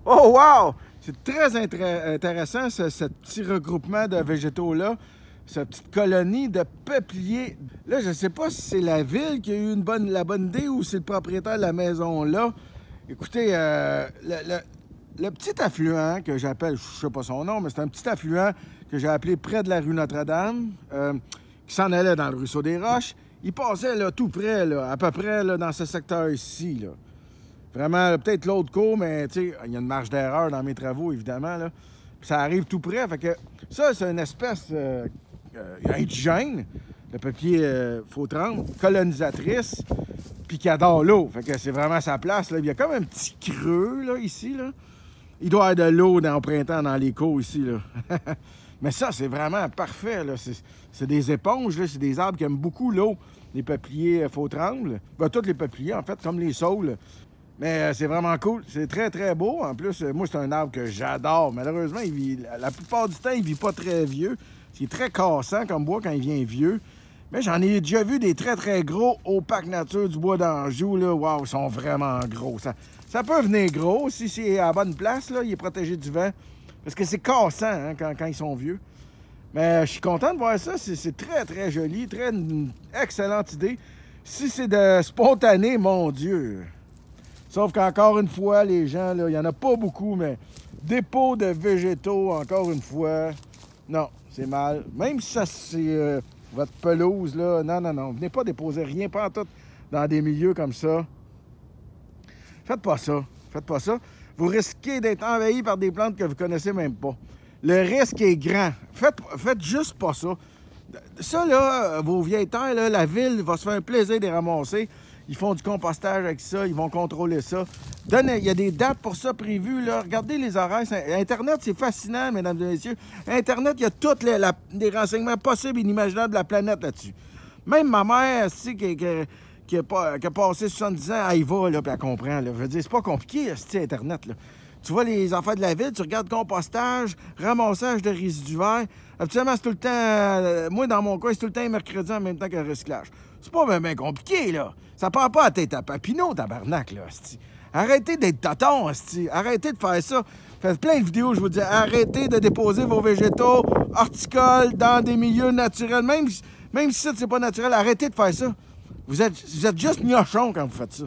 Oh wow! C'est très intéressant ce petit regroupement de végétaux-là, cette petite colonie de peupliers. Là, je ne sais pas si c'est la ville qui a eu la bonne idée ou c'est le propriétaire de la maison-là. Écoutez, le petit affluent que j'appelle, je ne sais pas son nom, mais c'est un petit affluent que j'ai appelé près de la rue Notre-Dame, qui s'en allait dans le ruisseau des Roches. Il passait là, tout près, là, à peu près là, dans ce secteur ici. Là. Vraiment, peut-être l'autre cours, mais il y a une marge d'erreur dans mes travaux, évidemment. Là. Puis ça arrive tout près. Fait que ça, c'est une espèce indigène, le peuplier faux-trempe, colonisatrice, puis qui adore l'eau. Fait que c'est vraiment sa place. Là. Il y a comme un petit creux là, ici. Là. Il doit y avoir de l'eau au printemps dans les cours ici. Là. Mais ça, c'est vraiment parfait. C'est des éponges, c'est des arbres qui aiment beaucoup l'eau. Les peupliers faux-trembles. Ben, tous les peupliers, en fait, comme les saules. Mais c'est vraiment cool. C'est très, très beau. En plus, moi, c'est un arbre que j'adore. Malheureusement, la plupart du temps, il ne vit pas très vieux. C'est très cassant comme bois quand il vient vieux. Mais j'en ai déjà vu des très, très gros au parc nature du Bois d'Anjou. Waouh, ils sont vraiment gros. Ça peut venir gros si c'est à la bonne place. Là, il est protégé du vent. Parce que c'est cassant hein, quand ils sont vieux. Mais je suis content de voir ça. C'est très, très joli. Une excellente idée. Si c'est de spontané, mon Dieu. Sauf qu'encore une fois, les gens, il n'y en a pas beaucoup, mais dépôt de végétaux, encore une fois, non, c'est mal. Même si ça c'est votre pelouse, là, non. Venez pas déposer rien, pas en tout, dans des milieux comme ça. Faites pas ça. Vous risquez d'être envahi par des plantes que vous connaissez même pas. Le risque est grand. Faites juste pas ça. Ça, là, vos vieilles terres, là, la ville va se faire un plaisir de les ramasser. Ils font du compostage avec ça, ils vont contrôler ça. Il y a des dates pour ça prévues. Là. Regardez les horaires. Internet, c'est fascinant, mesdames et messieurs. Internet, il y a tous les renseignements possibles et inimaginables de la planète là-dessus. Même ma mère, qui a passé 70 ans, elle y va, là, puis elle comprend. Là. Je veux dire, c'est pas compliqué, Internet. Là. Tu vois les affaires de la ville, tu regardes compostage, ramassage de résidus verts. Habituellement, c'est tout le temps... moi, dans mon cas, c'est tout le temps mercredi en même temps que le recyclage. C'est pas bien compliqué, là. Ça prend pas la tête à Papineau, tabarnak, là, c'ti. Arrêtez d'être tonton, c'ti. Arrêtez de faire ça. Faites plein de vidéos, je vous dis. Arrêtez de déposer vos végétaux horticoles dans des milieux naturels. Même si c'est pas naturel, arrêtez de faire ça. Vous êtes juste gnochons quand vous faites ça.